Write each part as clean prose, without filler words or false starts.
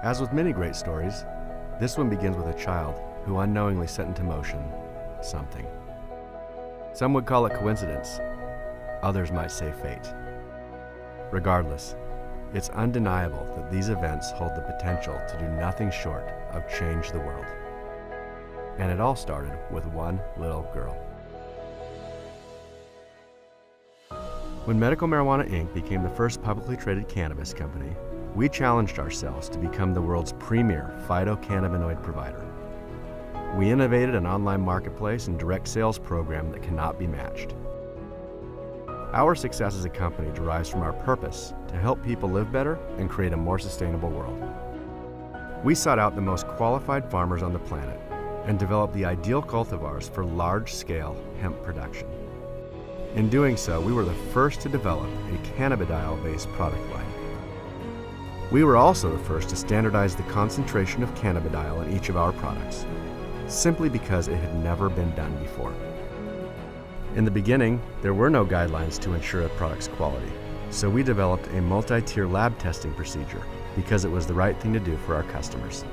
As with many great stories, this one begins with a child who unknowingly set into motion something. Some would call it coincidence. Others might say fate. Regardless, it's undeniable that these events hold the potential to do nothing short of change the world. And it all started with one little girl. When Medical Marijuana Inc. became the first publicly traded cannabis company, we challenged ourselves to become the world's premier phytocannabinoid provider. We innovated an online marketplace and direct sales program that cannot be matched. Our success as a company derives from our purpose to help people live better and create a more sustainable world. We sought out the most qualified farmers on the planet and developed the ideal cultivars for large-scale hemp production. In doing so, we were the first to develop a cannabidiol-based product line. We were also the first to standardize the concentration of cannabidiol in each of our products, simply because it had never been done before. In the beginning, there were no guidelines to ensure a product's quality, so we developed a multi-tier lab testing procedure because it was the right thing to do for our customers.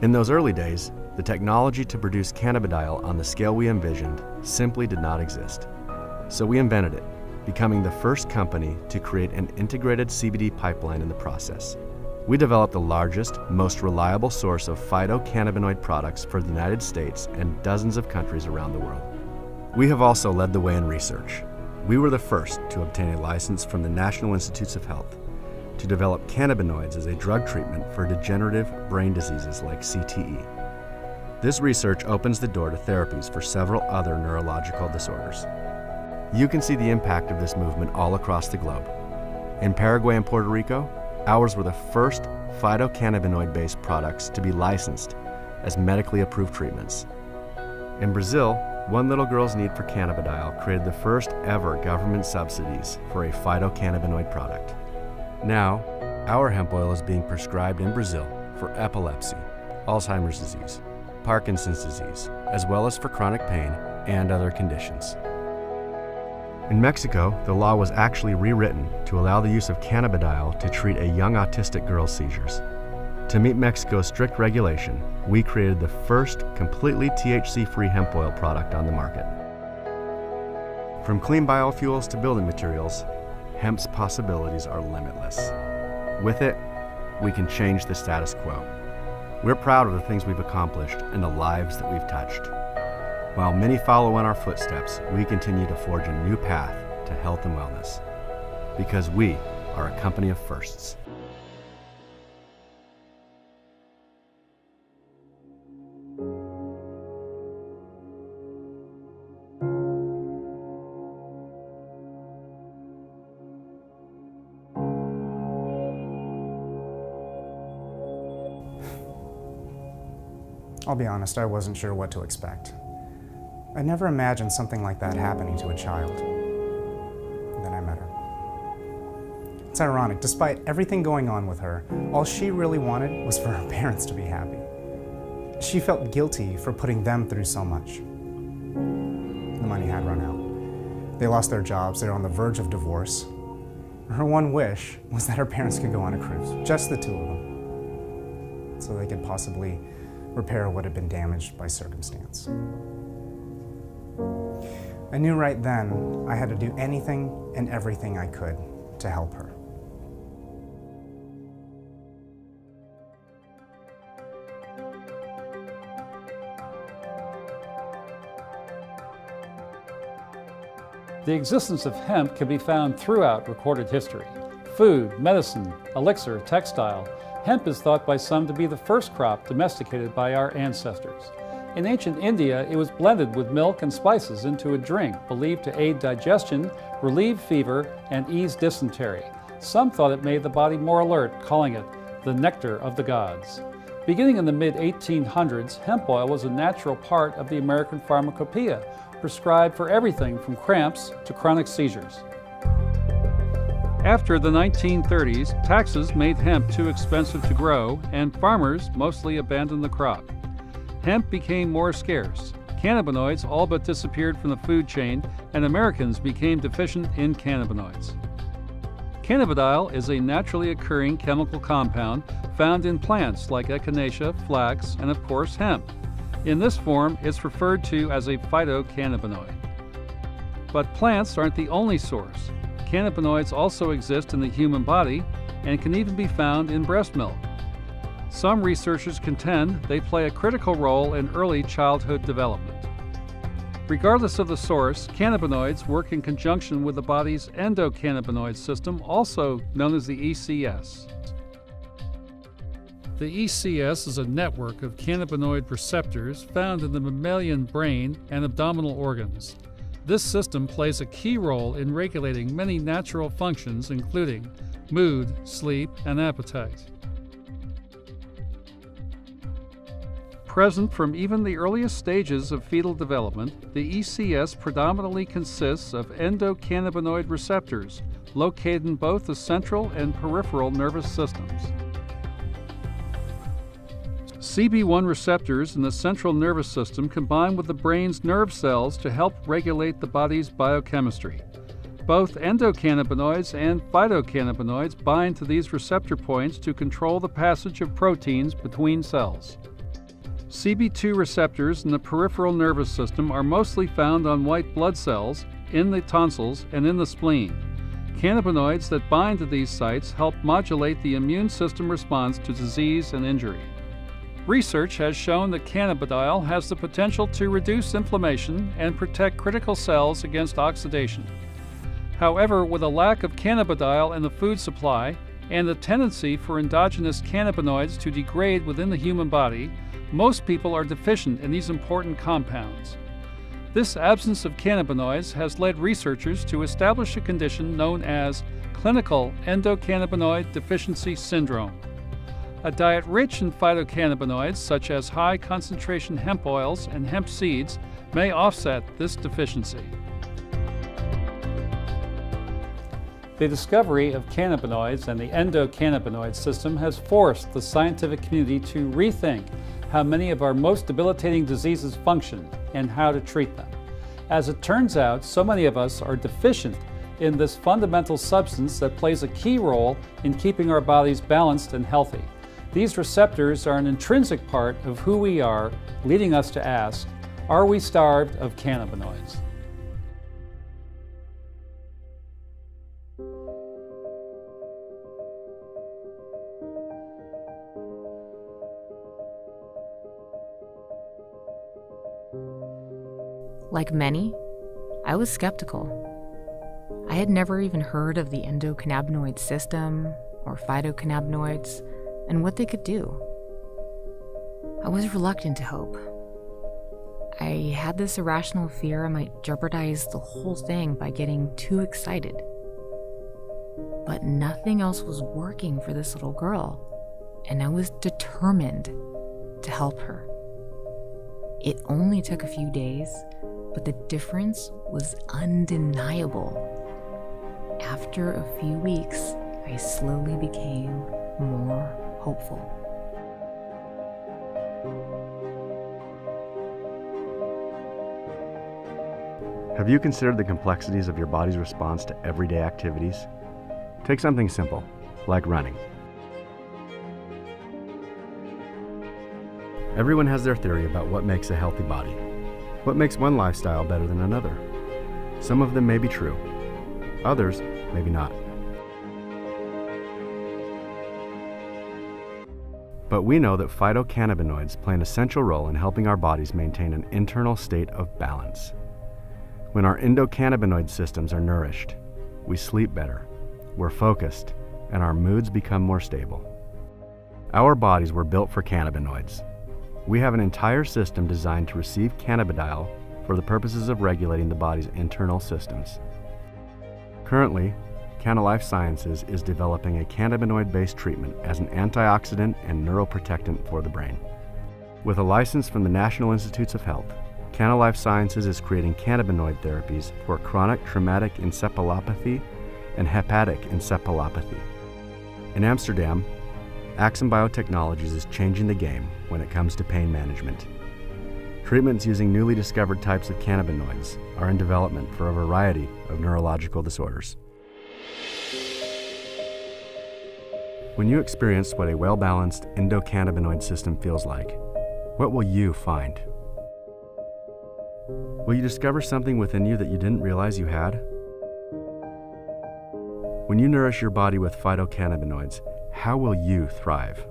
In those early days, the technology to produce cannabidiol on the scale we envisioned simply did not exist. So we invented it, becoming the first company to create an integrated CBD pipeline in the process. We developed the largest, most reliable source of phytocannabinoid products for the United States and dozens of countries around the world. We have also led the way in research. We were the first to obtain a license from the National Institutes of Health to develop cannabinoids as a drug treatment for degenerative brain diseases like CTE. This research opens the door to therapies for several other neurological disorders. You can see the impact of this movement all across the globe. In Paraguay and Puerto Rico, ours were the first phytocannabinoid-based products to be licensed as medically approved treatments. In Brazil, one little girl's need for cannabidiol created the first ever government subsidies for a phytocannabinoid product. Now, our hemp oil is being prescribed in Brazil for epilepsy, Alzheimer's disease, Parkinson's disease, as well as for chronic pain and other conditions. In Mexico, the law was actually rewritten to allow the use of cannabidiol to treat a young autistic girl's seizures. To meet Mexico's strict regulation, we created the first completely THC-free hemp oil product on the market. From clean biofuels to building materials, hemp's possibilities are limitless. With it, we can change the status quo. We're proud of the things we've accomplished and the lives that we've touched. While many follow in our footsteps, we continue to forge a new path to health and wellness, because we are a company of firsts. I'll be honest, I wasn't sure what to expect. I never imagined something like that happening to a child. And then I met her. It's ironic, despite everything going on with her, all she really wanted was for her parents to be happy. She felt guilty for putting them through so much. The money had run out. They lost their jobs, they were on the verge of divorce. Her one wish was that her parents could go on a cruise, just the two of them, so they could possibly repair what had been damaged by circumstance. I knew right then I had to do anything and everything I could to help her. The existence of hemp can be found throughout recorded history. Food, medicine, elixir, textile, hemp is thought by some to be the first crop domesticated by our ancestors. In ancient India, it was blended with milk and spices into a drink believed to aid digestion, relieve fever, and ease dysentery. Some thought it made the body more alert, calling it the nectar of the gods. Beginning in the mid-1800s, hemp oil was a natural part of the American pharmacopoeia, prescribed for everything from cramps to chronic seizures. After the 1930s, taxes made hemp too expensive to grow, and farmers mostly abandoned the crop. Hemp became more scarce. Cannabinoids all but disappeared from the food chain, and Americans became deficient in cannabinoids. Cannabidiol is a naturally occurring chemical compound found in plants like echinacea, flax, and of course hemp. In this form, it's referred to as a phytocannabinoid. But plants aren't the only source. Cannabinoids also exist in the human body and can even be found in breast milk. Some researchers contend they play a critical role in early childhood development. Regardless of the source, cannabinoids work in conjunction with the body's endocannabinoid system, also known as the ECS. The ECS is a network of cannabinoid receptors found in the mammalian brain and abdominal organs. This system plays a key role in regulating many natural functions, including mood, sleep, and appetite. Present from even the earliest stages of fetal development, the ECS predominantly consists of endocannabinoid receptors located in both the central and peripheral nervous systems. CB1 receptors in the central nervous system combine with the brain's nerve cells to help regulate the body's biochemistry. Both endocannabinoids and phytocannabinoids bind to these receptor points to control the passage of proteins between cells. CB2 receptors in the peripheral nervous system are mostly found on white blood cells, in the tonsils, and in the spleen. Cannabinoids that bind to these sites help modulate the immune system response to disease and injury. Research has shown that cannabidiol has the potential to reduce inflammation and protect critical cells against oxidation. However, with a lack of cannabidiol in the food supply and the tendency for endogenous cannabinoids to degrade within the human body, most people are deficient in these important compounds. This absence of cannabinoids has led researchers to establish a condition known as clinical endocannabinoid deficiency syndrome. A diet rich in phytocannabinoids, such as high concentration hemp oils and hemp seeds, may offset this deficiency. The discovery of cannabinoids and the endocannabinoid system has forced the scientific community to rethink how many of our most debilitating diseases function and how to treat them. As it turns out, so many of us are deficient in this fundamental substance that plays a key role in keeping our bodies balanced and healthy. These receptors are an intrinsic part of who we are, leading us to ask, are we starved of cannabinoids? Like many, I was skeptical. I had never even heard of the endocannabinoid system or phytocannabinoids and what they could do. I was reluctant to hope. I had this irrational fear I might jeopardize the whole thing by getting too excited. But nothing else was working for this little girl, and I was determined to help her. It only took a few days, but the difference was undeniable. After a few weeks, I slowly became more hopeful. Have you considered the complexities of your body's response to everyday activities? Take something simple, like running. Everyone has their theory about what makes a healthy body. What makes one lifestyle better than another? Some of them may be true. Others, maybe not. But we know that phytocannabinoids play an essential role in helping our bodies maintain an internal state of balance. When our endocannabinoid systems are nourished, we sleep better, we're focused, and our moods become more stable. Our bodies were built for cannabinoids. We have an entire system designed to receive cannabidiol for the purposes of regulating the body's internal systems. Currently, Canna Life Sciences is developing a cannabinoid-based treatment as an antioxidant and neuroprotectant for the brain. With a license from the National Institutes of Health, Canna Life Sciences is creating cannabinoid therapies for chronic traumatic encephalopathy and hepatic encephalopathy. In Amsterdam, Axum Biotechnologies is changing the game when it comes to pain management. Treatments using newly discovered types of cannabinoids are in development for a variety of neurological disorders. When you experience what a well-balanced endocannabinoid system feels like, what will you find? Will you discover something within you that you didn't realize you had? When you nourish your body with phytocannabinoids, how will you thrive?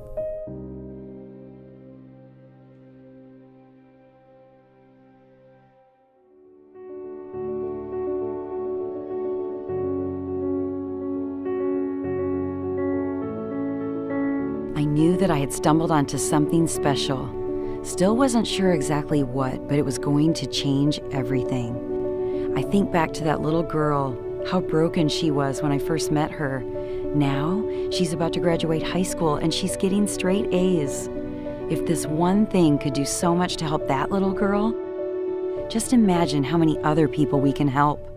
I knew that I had stumbled onto something special. Still wasn't sure exactly what, but it was going to change everything. I think back to that little girl, how broken she was when I first met her. Now, she's about to graduate high school and she's getting straight A's. If this one thing could do so much to help that little girl, just imagine how many other people we can help.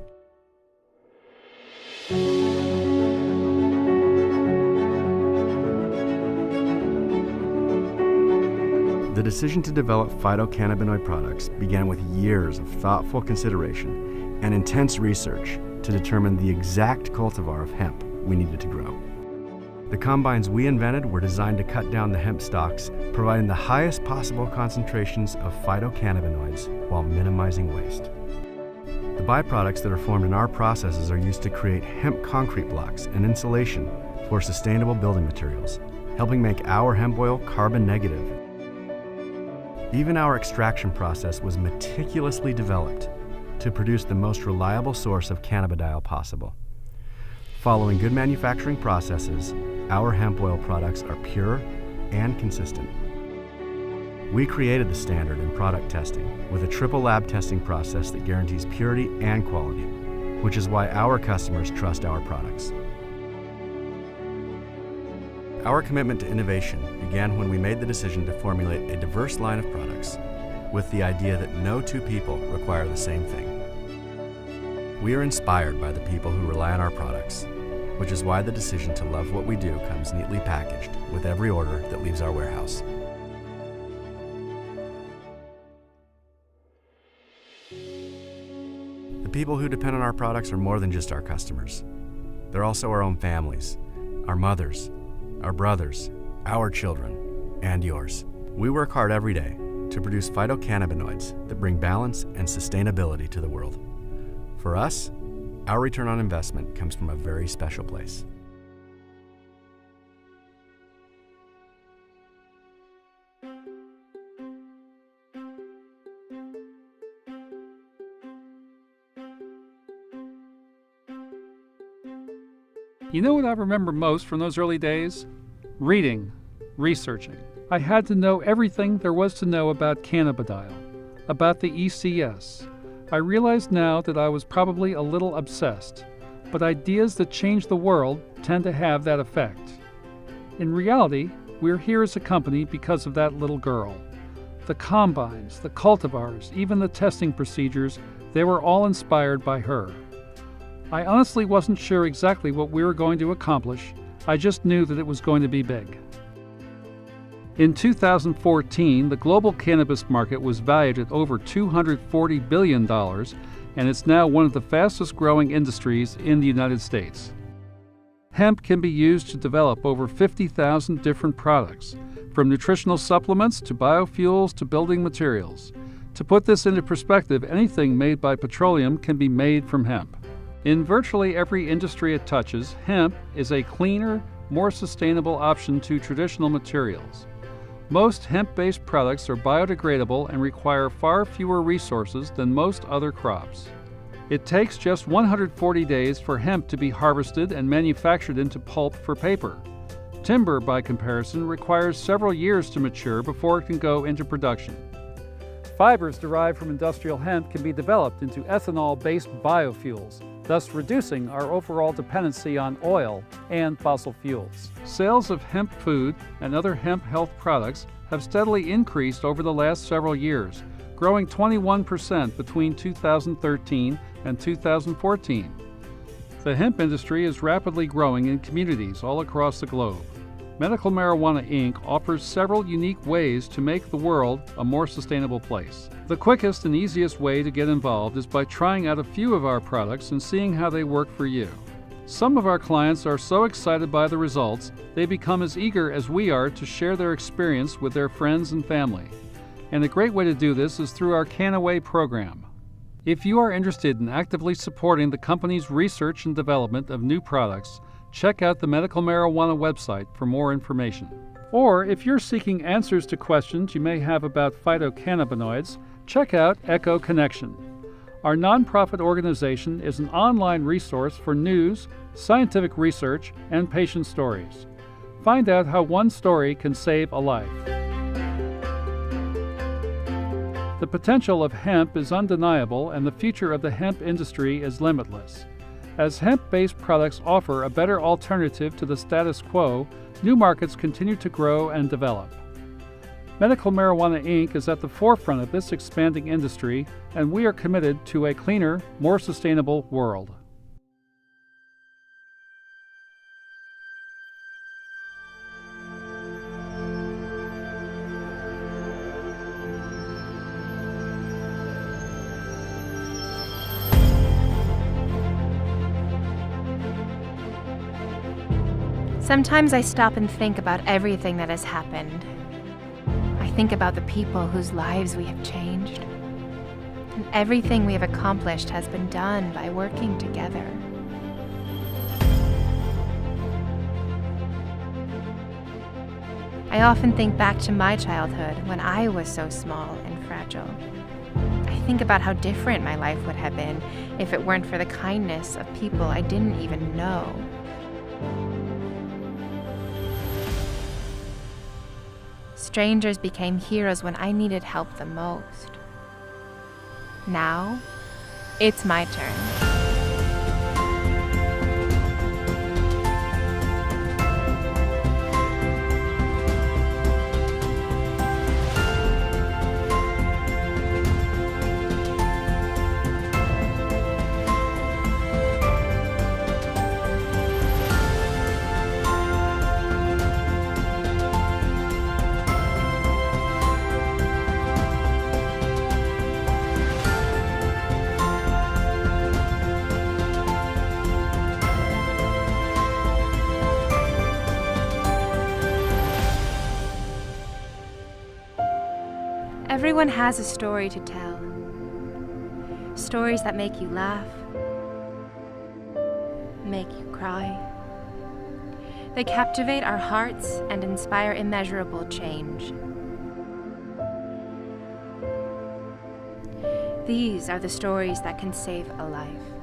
The decision to develop phytocannabinoid products began with years of thoughtful consideration and intense research to determine the exact cultivar of hemp we needed to grow. The combines we invented were designed to cut down the hemp stalks, providing the highest possible concentrations of phytocannabinoids while minimizing waste. The byproducts that are formed in our processes are used to create hemp concrete blocks and insulation for sustainable building materials, helping make our hemp oil carbon negative. Even our extraction process was meticulously developed to produce the most reliable source of cannabidiol possible. Following good manufacturing processes, our hemp oil products are pure and consistent. We created the standard in product testing with a triple lab testing process that guarantees purity and quality, which is why our customers trust our products. Our commitment to innovation began when we made the decision to formulate a diverse line of products with the idea that no two people require the same thing. We are inspired by the people who rely on our products, which is why the decision to love what we do comes neatly packaged with every order that leaves our warehouse. The people who depend on our products are more than just our customers. They're also our own families, our mothers, our brothers, our children, and yours. We work hard every day to produce phytocannabinoids that bring balance and sustainability to the world. For us, our return on investment comes from a very special place. You know what I remember most from those early days? Reading, researching. I had to know everything there was to know about cannabidiol, about the ECS. I realize now that I was probably a little obsessed, but ideas that change the world tend to have that effect. In reality, we're here as a company because of that little girl. The combines, the cultivars, even the testing procedures, they were all inspired by her. I honestly wasn't sure exactly what we were going to accomplish. I just knew that it was going to be big. In 2014, the global cannabis market was valued at over $240 billion, and it's now one of the fastest growing industries in the United States. Hemp can be used to develop over 50,000 different products, from nutritional supplements to biofuels to building materials. To put this into perspective, anything made by petroleum can be made from hemp. In virtually every industry it touches, hemp is a cleaner, more sustainable option to traditional materials. Most hemp-based products are biodegradable and require far fewer resources than most other crops. It takes just 140 days for hemp to be harvested and manufactured into pulp for paper. Timber, by comparison, requires several years to mature before it can go into production. Fibers derived from industrial hemp can be developed into ethanol-based biofuels, thus reducing our overall dependency on oil and fossil fuels. Sales of hemp food and other hemp health products have steadily increased over the last several years, growing 21% between 2013 and 2014. The hemp industry is rapidly growing in communities all across the globe. Medical Marijuana Inc. offers several unique ways to make the world a more sustainable place. The quickest and easiest way to get involved is by trying out a few of our products and seeing how they work for you. Some of our clients are so excited by the results, they become as eager as we are to share their experience with their friends and family. And a great way to do this is through our Can-Away program. If you are interested in actively supporting the company's research and development of new products, check out the Medical Marijuana website for more information. Or if you're seeking answers to questions you may have about phytocannabinoids, check out Echo Connection. Our nonprofit organization is an online resource for news, scientific research, and patient stories. Find out how one story can save a life. The potential of hemp is undeniable, and the future of the hemp industry is limitless. As hemp-based products offer a better alternative to the status quo, new markets continue to grow and develop. Medical Marijuana Inc. is at the forefront of this expanding industry, and we are committed to a cleaner, more sustainable world. Sometimes I stop and think about everything that has happened. I think about the people whose lives we have changed. And everything we have accomplished has been done by working together. I often think back to my childhood when I was so small and fragile. I think about how different my life would have been if it weren't for the kindness of people I didn't even know. Strangers became heroes when I needed help the most. Now, it's my turn. Everyone has a story to tell. Stories that make you laugh, make you cry. They captivate our hearts and inspire immeasurable change. These are the stories that can save a life.